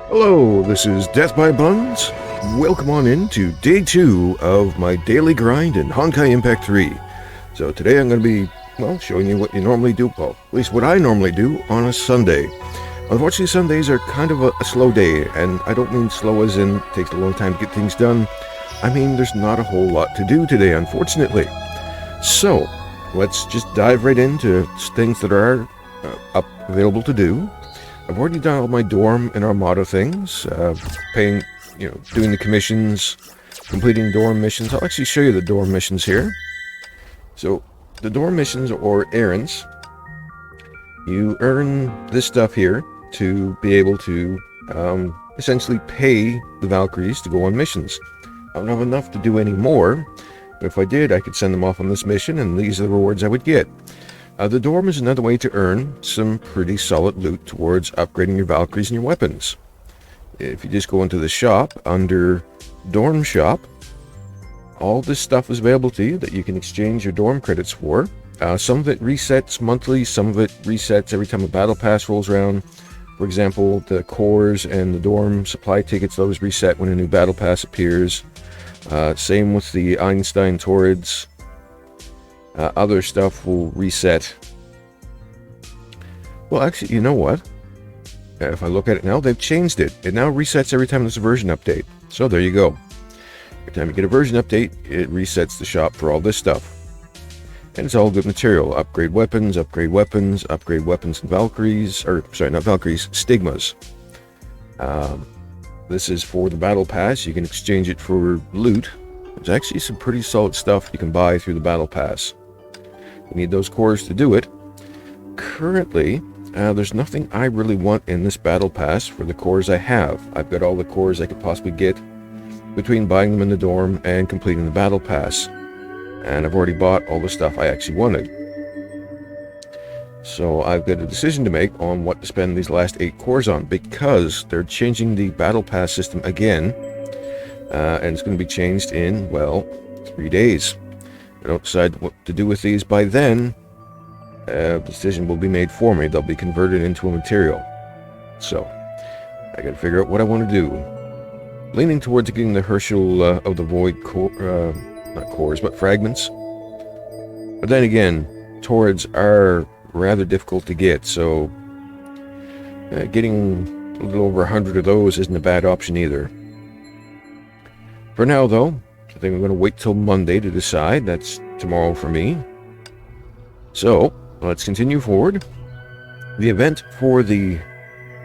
Hello, this is Death by Buns. Welcome on in to day 2 of my daily grind in Honkai Impact 3. So today I'm going to be, showing you what you normally do, at least what I normally do on a Sunday. Unfortunately, Sundays are kind of a slow day, and I don't mean slow as in it takes a long time to get things done. I mean there's not a whole lot to do today, unfortunately. So, let's just dive right into things that are available to do. I've already done all my dorm and armada things, doing the commissions, completing dorm missions. I'll actually show you the dorm missions here. So, the dorm missions or errands, you earn this stuff here to be able to essentially pay the Valkyries to go on missions. I don't have enough to do any more, but if I did, I could send them off on this mission, and these are the rewards I would get. The dorm is another way to earn some pretty solid loot towards upgrading your Valkyries and your weapons. If you just go into the shop, under Dorm Shop, all this stuff is available to you that you can exchange your dorm credits for. Some of it resets monthly, some of it resets every time a battle pass rolls around. For example, the cores and the dorm supply tickets, those reset when a new battle pass appears. Same with the Einstein Torrids. Other stuff will reset. Well, actually, you know what? If I look at it now, they've changed it. It now resets every time there's a version update. So there you go. Every time you get a version update, it resets the shop for all this stuff. And it's all good material. Upgrade weapons and Valkyries. Or, sorry, not Valkyries, Stigmas. This is for the Battle Pass. You can exchange it for loot. There's actually some pretty solid stuff you can buy through the Battle Pass. You need those cores to do it. Currently, there's nothing I really want in this Battle Pass for the cores I have. I've got all the cores I could possibly get between buying them in the dorm and completing the Battle Pass. And I've already bought all the stuff I actually wanted. So I've got a decision to make on what to spend these last 8 cores on, because they're changing the Battle Pass system again. And it's going to be changed in, 3 days. If I don't decide what to do with these by then, the decision will be made for me. They'll be converted into a material. So, I gotta figure out what I want to do. Leaning towards getting the Herschel of the Void not cores, but fragments. But then again, Torrids are rather difficult to get, so getting a little over 100 of those isn't a bad option either. For now, though, I think I'm going to wait till Monday to decide. That's tomorrow for me. So, let's continue forward. The event for the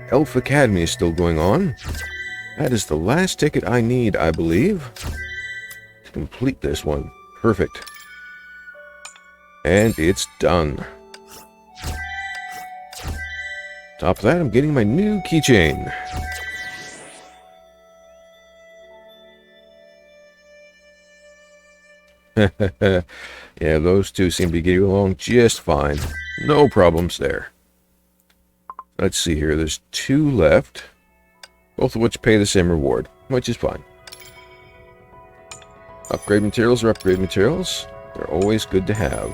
Elf Academy is still going on. That is the last ticket I need, I believe, to complete this one. Perfect. And it's done. Top of that, I'm getting my new keychain. Yeah, those two seem to be getting along just fine. No problems there. Let's see here. There's 2 left, both of which pay the same reward, which is fine. Upgrade materials are upgrade materials. They're always good to have.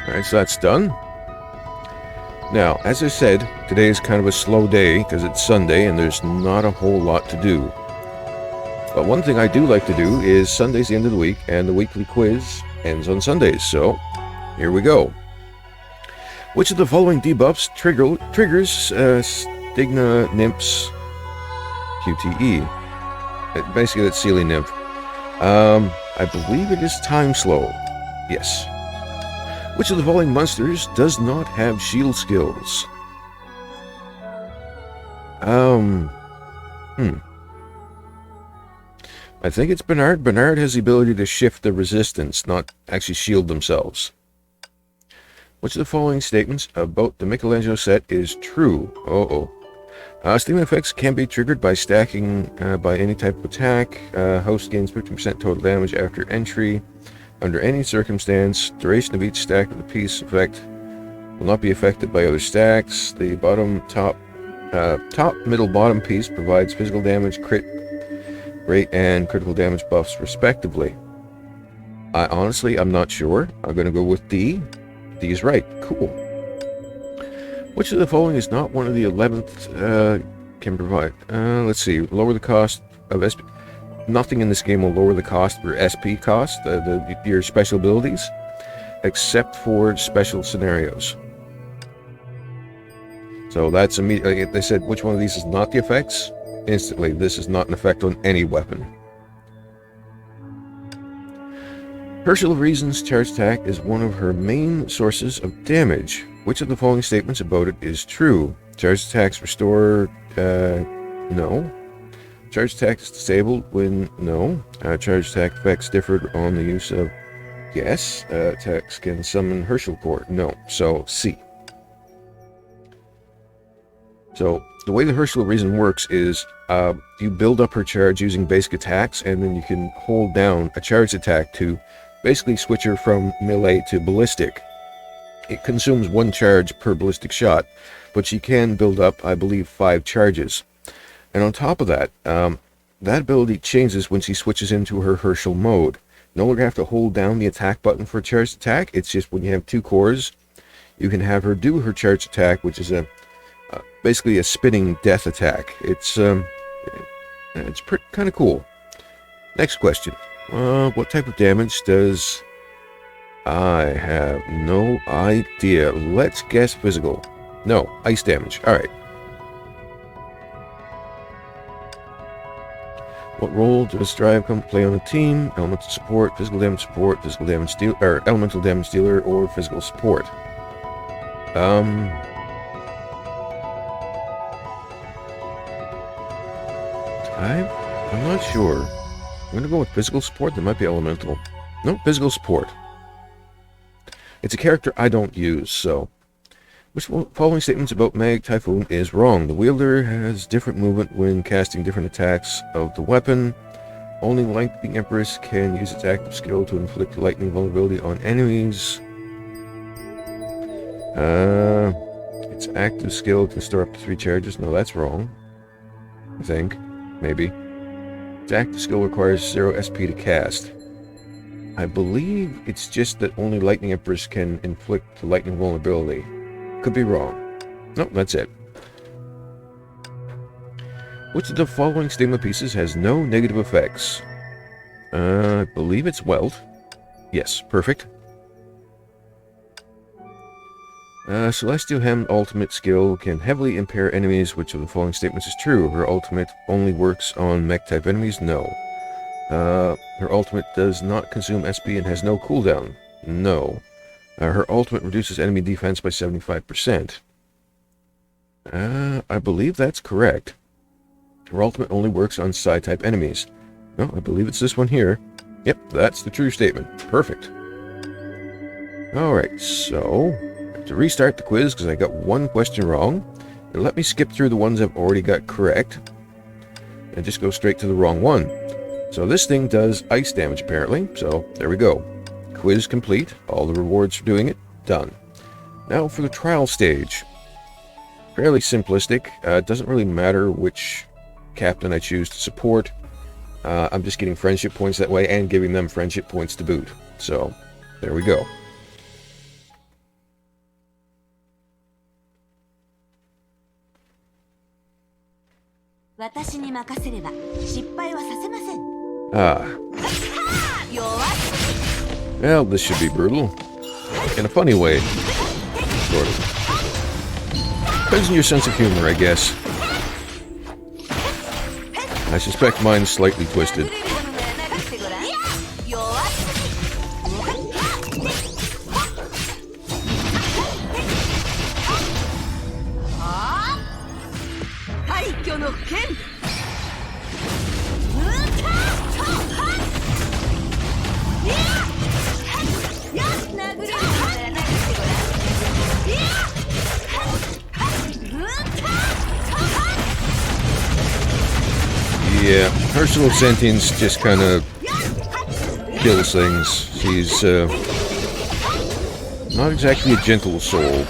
Alright, so that's done. Now, as I said, today is kind of a slow day because it's Sunday and there's not a whole lot to do. But one thing I do like to do is Sunday's the end of the week, and the weekly quiz ends on Sundays, so here we go. Which of the following debuffs triggers Stigna Nymph's QTE? Basically, that's Sealy Nymph. I believe it is Time Slow. Yes. Which of the following monsters does not have shield skills? I think it's Bernard. Bernard has the ability to shift the resistance, not actually shield themselves. Which of the following statements about the Michelangelo set is true? Steam effects can be triggered by stacking by any type of attack. Host gains 50% total damage after entry. Under any circumstance, duration of each stack of the piece effect will not be affected by other stacks. The top, middle, bottom piece provides physical damage, crit rate, and critical damage buffs, respectively. I'm not sure. I'm going to go with D. D is right. Cool. Which of the following is not one of the 11th can provide? Let's see. Lower the cost of SP. Nothing in this game will lower the cost for SP cost, your special abilities, except for special scenarios. So that's immediately. They said which one of these is not the effects? Instantly, this is not an effect on any weapon. Herschel reasons charge attack is one of her main sources of damage. Which of the following statements about it is true? Charge attacks restore, no. Charge attack is disabled when, no. Charge attack effects differed on the use of, yes. Attacks can summon Herschel Core, no. So, C. So, the way the Herschel reason works is, you build up her charge using basic attacks, and then you can hold down a charge attack to basically switch her from melee to ballistic. It consumes 1 charge per ballistic shot, but she can build up, I believe, 5 charges. And on top of that, that ability changes when she switches into her Herschel mode. No longer have to hold down the attack button for a charged attack. It's just when you have 2 cores, you can have her do her charged attack, which is basically a spinning death attack. It's kind of cool. Next question. What type of damage does... I have no idea. Let's guess physical. No, ice damage. Alright. What role does Strive play on a team? Elemental support, physical damage, or elemental damage dealer, or physical support? I'm not sure. I'm gonna go with physical support. There might be elemental. No, physical support. It's a character I don't use, so... Which following statements about Mag Typhoon is wrong? The wielder has different movement when casting different attacks of the weapon. Only Lightning Empress can use its active skill to inflict lightning vulnerability on enemies. Its active skill can store up to 3 charges. No, that's wrong. I think. Maybe. Its active skill requires 0 SP to cast. I believe it's just that only Lightning Empress can inflict the lightning vulnerability. Could be wrong. No, that's it. Which of the following statement pieces has no negative effects? I believe it's Welt. Yes, perfect. Celestial Hem ultimate skill can heavily impair enemies. Which of the following statements is true? Her ultimate only works on mech-type enemies? No. Her ultimate does not consume SP and has no cooldown? No. Her ultimate reduces enemy defense by 75%. I believe that's correct. Her ultimate only works on psi-type enemies. No, I believe it's this one here. Yep, that's the true statement. Perfect. Alright, so... I have to restart the quiz because I got 1 question wrong. And let me skip through the ones I've already got correct. And just go straight to the wrong one. So this thing does ice damage, apparently. So, there we go. Quiz complete. All the rewards for doing it, done. Now for the trial stage. Fairly simplistic. It doesn't really matter which captain I choose to support. I'm just getting friendship points that way and giving them friendship points to boot. So, there we go. Well, this should be brutal. In a funny way. Sort of. Depends on your sense of humor, I guess. I suspect mine's slightly twisted. Yeah, personal sentience just kind of kills things. She's not exactly a gentle soul.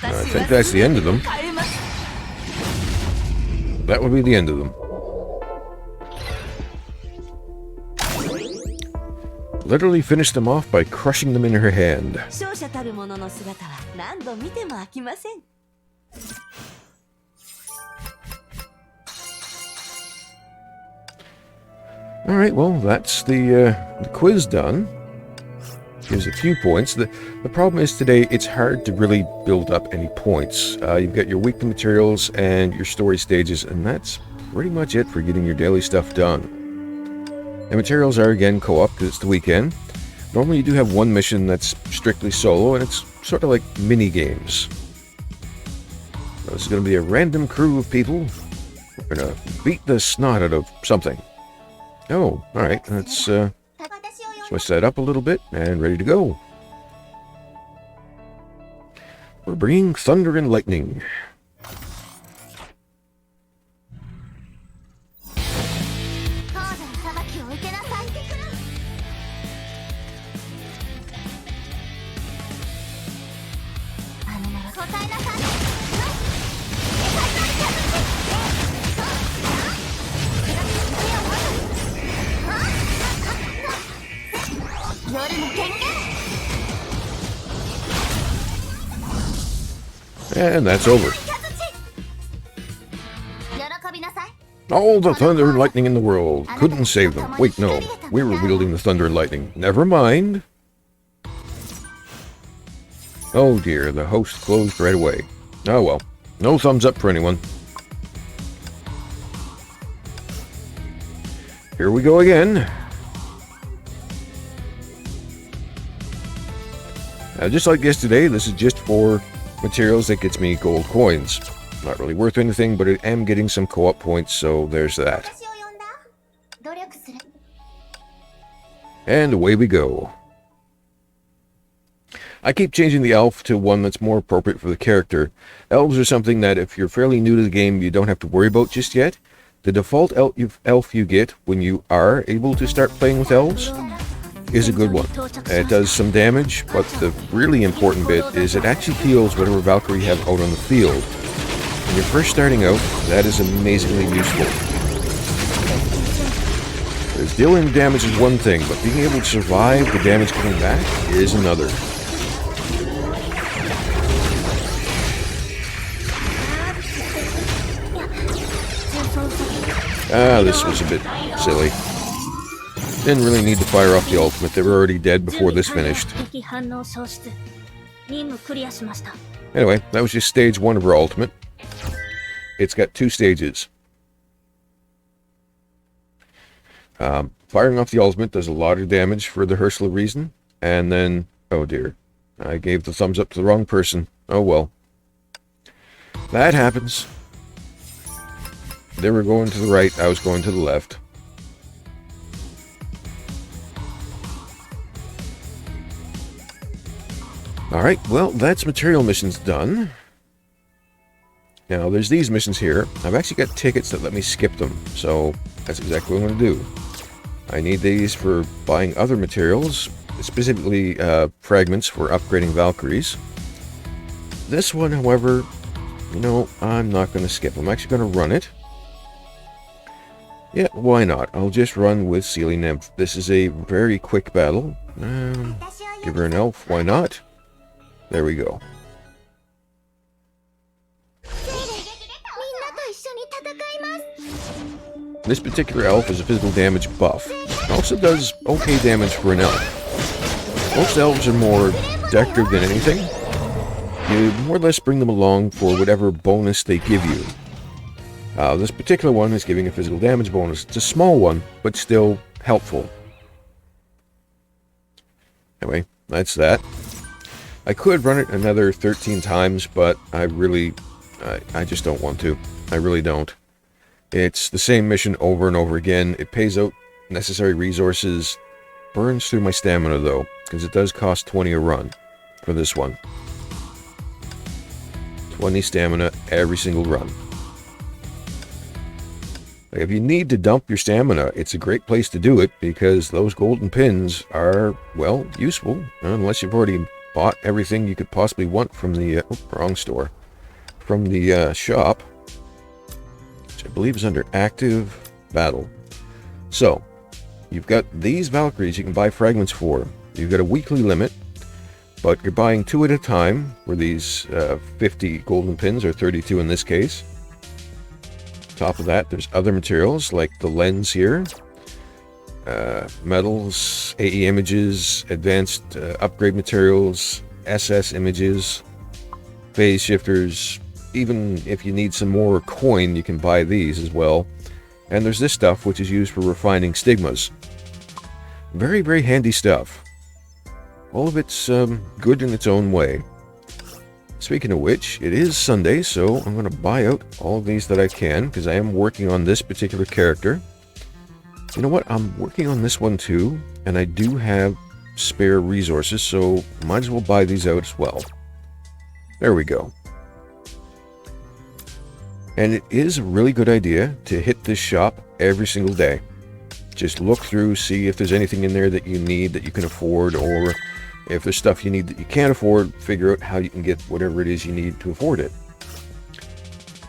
I think that's the end of them. That would be the end of them. literally finished them off by crushing them in her hand. 勝者たる者の姿は何度見ても飽きません。Alright, well, that's the quiz done. Here's a few points. The problem is today it's hard to really build up any points. You've got your weekly materials and your story stages, and that's pretty much it for getting your daily stuff done. The materials are again co-op because it's the weekend. Normally you do have one mission that's strictly solo, and it's sort of like mini games. So this is going to be a random crew of people. We're going to beat the snot out of something. Oh, alright, let's switch that up a little bit, and ready to go. We're bringing thunder and lightning. And that's over. All the thunder and lightning in the world. Couldn't save them. Wait, no. We were wielding the thunder and lightning. Never mind. Oh dear, the host closed right away. Oh well. No thumbs up for anyone. Here we go again. Just like yesterday, this is just for materials that gets me gold coins. Not really worth anything, but I am getting some co-op points, so there's that. And away we go. I keep changing the elf to one that's more appropriate for the character. Elves are something that if you're fairly new to the game, you don't have to worry about just yet. The default elf you get when you are able to start playing with elves is a good one. It does some damage, but the really important bit is it actually heals whatever Valkyrie you have out on the field. When you're first starting out, that is amazingly useful. Because dealing damage is one thing, but being able to survive the damage coming back is another. This was a bit silly. Didn't really need to fire off the ultimate. They were already dead before this finished. Anyway, that was just stage 1 of her ultimate. It's got 2 stages. Firing off the ultimate does a lot of damage for the Ursula reason. And then, oh dear, I gave the thumbs up to the wrong person. Oh well. That happens. They were going to the right, I was going to the left. Alright, well, that's material missions done. Now, there's these missions here. I've actually got tickets that let me skip them, so that's exactly what I'm going to do. I need these for buying other materials, specifically fragments for upgrading Valkyries. This one, however, you know, I'm not going to skip. I'm actually going to run it. Yeah, why not? I'll just run with Sealy Nymph. This is a very quick battle. Give her an elf, why not? There we go. This particular elf is a physical damage buff. It also does okay damage for an elf. Most elves are more decorative than anything. You more or less bring them along for whatever bonus they give you. This particular one is giving a physical damage bonus. It's a small one, but still helpful. Anyway, that's that. I could run it another 13 times, but I just don't want to. I really don't. It's the same mission over and over again. It pays out necessary resources. Burns through my stamina, though, because it does cost 20 a run for this one. 20 stamina every single run. If you need to dump your stamina, it's a great place to do it, because those golden pins are, well, useful, unless you've already bought everything you could possibly want from the, wrong store, from the shop, which I believe is under active battle. So, you've got these Valkyries you can buy fragments for. You've got a weekly limit, but you're buying 2 at a time for these 50 golden pins, or 32 in this case. Top of that, there's other materials like the lens here, metals, AE images, advanced upgrade materials, SS images, phase shifters. Even if you need some more coin, you can buy these as well. And there's this stuff which is used for refining stigmas. Very, very handy stuff. All of it's good in its own way. Speaking of which, it is Sunday, so I'm going to buy out all of these that I can, because I am working on this particular character. You know what? I'm working on this one too, and I do have spare resources, so might as well buy these out as well. There we go. And it is a really good idea to hit this shop every single day. Just look through, see if there's anything in there that you need that you can afford, or if there's stuff you need that you can't afford, figure out how you can get whatever it is you need to afford it.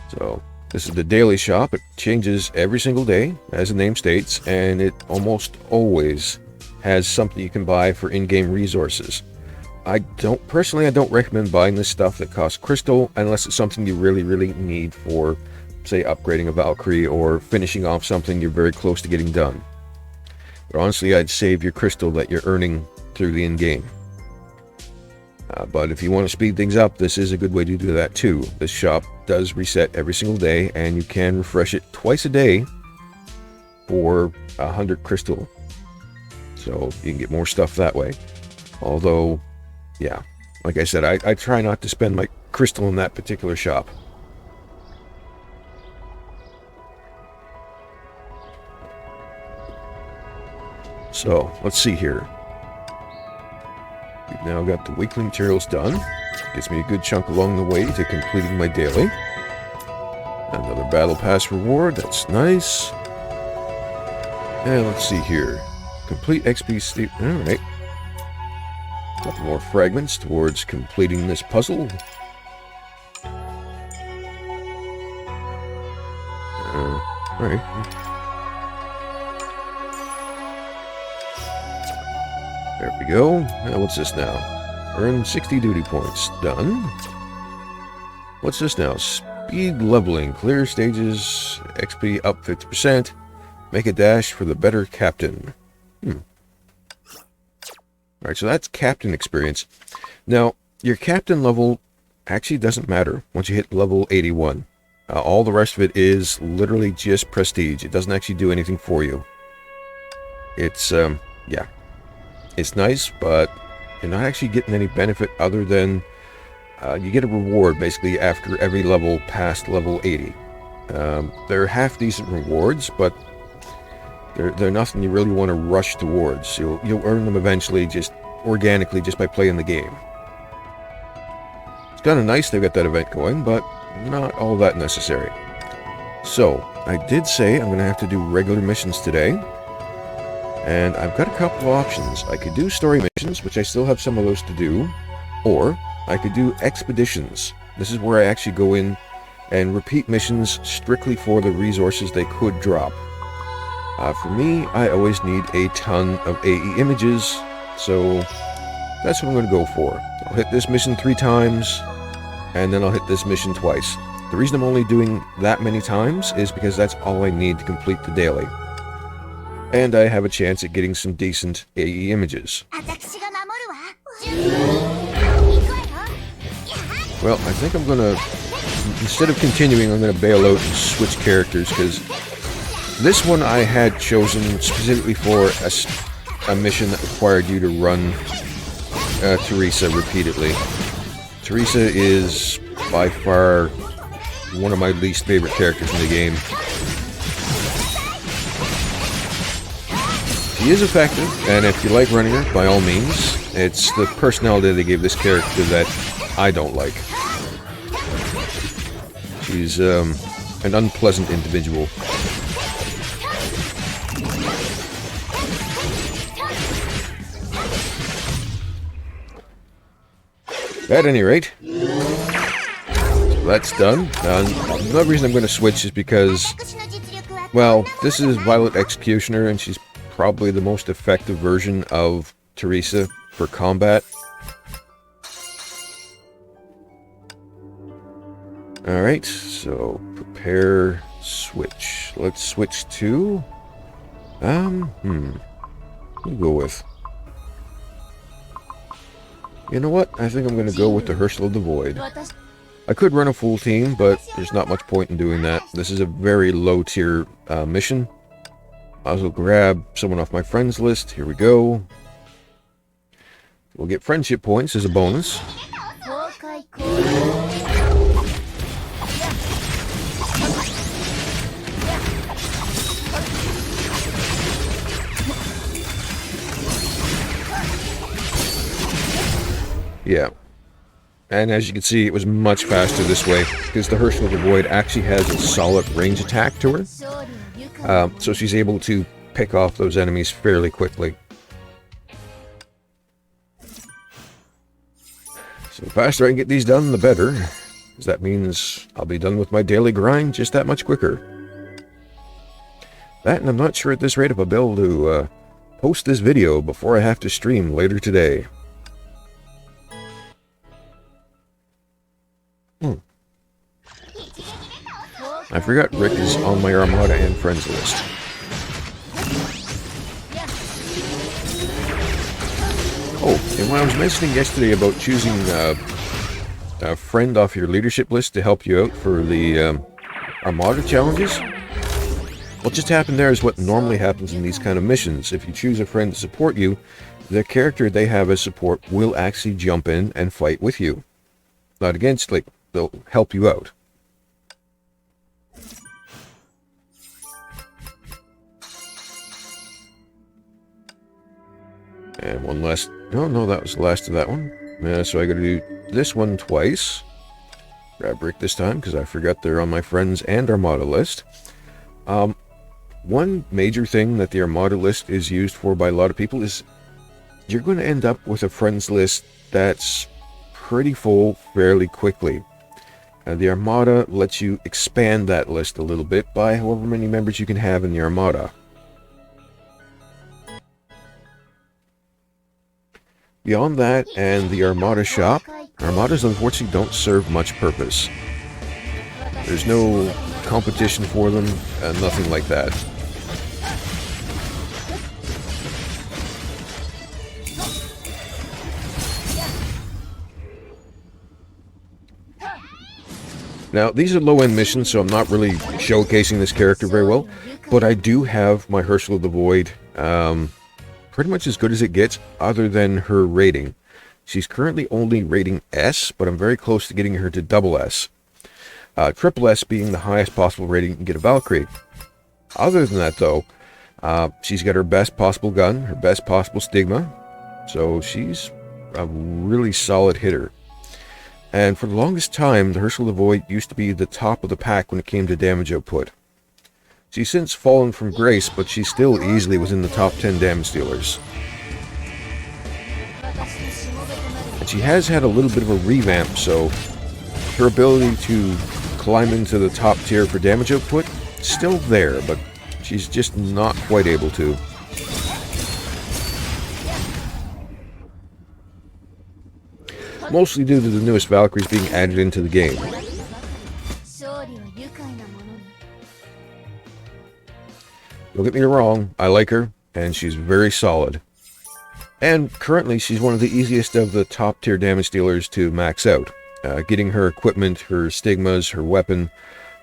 So, this is the daily shop. It changes every single day, as the name states, and it almost always has something you can buy for in-game resources. Personally, I don't recommend buying this stuff that costs crystal, unless it's something you really, really need for, say, upgrading a Valkyrie, or finishing off something you're very close to getting done. But honestly, I'd save your crystal that you're earning through the in-game. But if you want to speed things up, this is a good way to do that too. This shop does reset every single day, and you can refresh it twice a day for 100 crystal. So you can get more stuff that way. Although, yeah, like I said, I try not to spend my crystal in that particular shop. So, let's see here. We've now got the weekly materials done. Gives me a good chunk along the way to completing my daily. Another battle pass reward, that's nice. And let's see here. Complete XP sleep. Alright. Couple more fragments towards completing this puzzle. Alright. There we go. Now what's this now? Earn 60 duty points. Done. What's this now? Speed leveling. Clear stages. XP up 50%. Make a dash for the better captain. Alright, so that's captain experience. Now, your captain level actually doesn't matter once you hit level 81. All the rest of it is literally just prestige. It doesn't actually do anything for you. It's, yeah. It's nice, but you're not actually getting any benefit other than you get a reward, basically, after every level past level 80. They're half-decent rewards, but they're nothing you really want to rush towards. You'll earn them eventually, just organically, just by playing the game. It's kind of nice they've got that event going, but not all that necessary. So, I did say I'm going to have to do regular missions today. And I've got a couple of options. I could do story missions, which I still have some of those to do, or I could do expeditions. This is where I actually go in and repeat missions strictly for the resources they could drop. For me, I always need a ton of AE images, so that's what I'm going to go for. I'll hit this mission 3 times, and then I'll hit this mission twice. The reason I'm only doing that many times is because that's all I need to complete the daily. And I have a chance at getting some decent AE images. Well, I think I'm gonna, instead of continuing, I'm gonna bail out and switch characters, because this one I had chosen specifically for a mission that required you to run Teresa repeatedly. Teresa is by far one of my least favorite characters in the game. She is effective, and if you like running her, by all means. It's the personality they gave this character that I don't like. She's an unpleasant individual. At any rate, that's done. Another reason I'm going to switch is because, well, this is Violet Executioner, and she's probably the most effective version of Teresa for combat. Alright, so prepare, switch. Let's switch to... We'll go with... You know what? I think I'm going to go with the Herschel of the Void. I could run a full team, but there's not much point in doing that. This is a very low tier mission. I will grab someone off my friends list. Here we go. We'll get friendship points as a bonus. Yeah. And as you can see, it was much faster this way, because the Herschel of the Void actually has a solid range attack to her. So she's able to pick off those enemies fairly quickly. So the faster I can get these done, the better. Because that means I'll be done with my daily grind just that much quicker. That, and I'm not sure at this rate if I'll be able to post this video before I have to stream later today. I forgot Rick is on my Armada and friends list. Oh, and when I was mentioning yesterday about choosing a friend off your leadership list to help you out for the Armada challenges, what just happened there is what normally happens in these kind of missions. If you choose a friend to support you, the character they have as support will actually jump in and fight with you. Not against, like, they'll help you out. And one last... No, that was the last of that one. So I gotta do this one twice. Grab Rick this time, because I forgot they're on my friends and Armada list. One major thing that the Armada list is used for by a lot of people is you're going to end up with a friends list that's pretty full fairly quickly. The Armada lets you expand that list a little bit by however many members you can have in the Armada. Beyond that and the Armada shop, Armadas unfortunately don't serve much purpose. There's no competition for them, nothing like that. Now, these are low-end missions, so I'm not really showcasing this character very well, but I do have my Herschel of the Void pretty much as good as it gets, other than her rating. She's currently only rating S, but I'm very close to getting her to double S. Triple S being the highest possible rating you can get a Valkyrie. Other than that, though, she's got her best possible gun, her best possible stigma, so she's a really solid hitter. And for the longest time, the Herschel of the Void used to be the top of the pack when it came to damage output. She's since fallen from grace, but she still easily was in the top 10 damage dealers. And she has had a little bit of a revamp, so her ability to climb into the top tier for damage output is still there, but she's just not quite able to. Mostly due to the newest Valkyries being added into the game. Don't get me wrong, I like her, and she's very solid. And currently, she's one of the easiest of the top tier damage dealers to max out. Getting her equipment, her stigmas, her weapon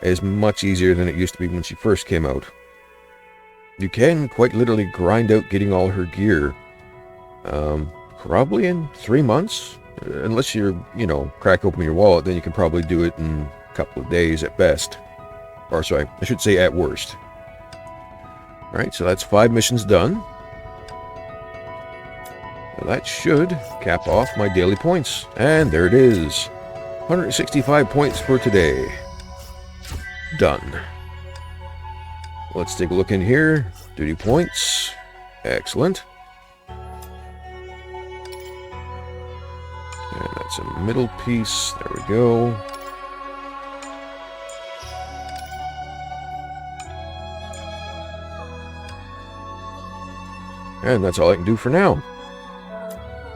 is much easier than it used to be when she first came out. You can quite literally grind out getting all her gear, probably in 3 months. Unless you're, crack open your wallet, then you can probably do it in a couple of days at best. Or sorry, I should say at worst. Alright, so that's 5 missions done. Now that should cap off my daily points. And there it is. 165 points for today. Done. Let's take a look in here. Duty points. Excellent. And that's a middle piece. There we go. And that's all I can do for now.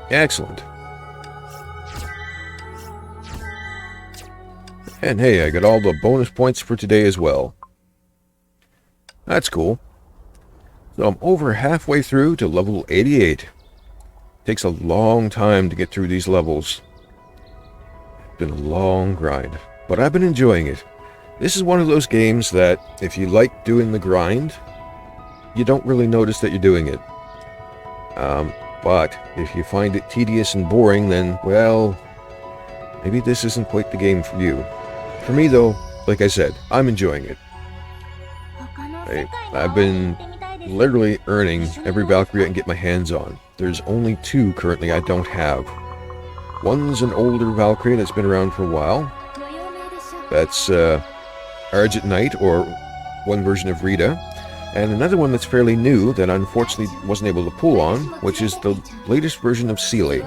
Excellent. And hey, I got all the bonus points for today as well. That's cool. So I'm over halfway through to level 88. Takes a long time to get through these levels. It's been a long grind, but I've been enjoying it. This is one of those games that if you like doing the grind, you don't really notice that you're doing it. But if you find it tedious and boring, then, well, maybe this isn't quite the game for you. For me, though, like I said, I'm enjoying it. I've been literally earning every Valkyrie I can get my hands on. There's only 2 currently I don't have. One's an older Valkyrie that's been around for a while. That's Argent Knight, or one version of Rita. And another one that's fairly new that I unfortunately wasn't able to pull on, which is the latest version of Seele,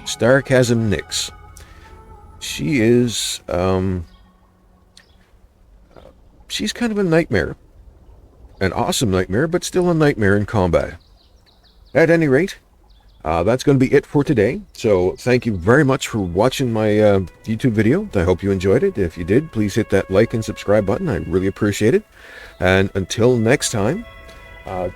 Starchasm Nyx. She is, she's kind of a nightmare. An awesome nightmare, but still a nightmare in combat. At any rate, that's going to be it for today. So thank you very much for watching my YouTube video. I hope you enjoyed it. If you did, please hit that like and subscribe button. I really appreciate it. And until next time,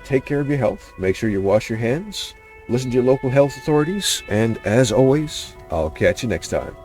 take care of your health. Make sure you wash your hands. Listen to your local health authorities. And as always, I'll catch you next time.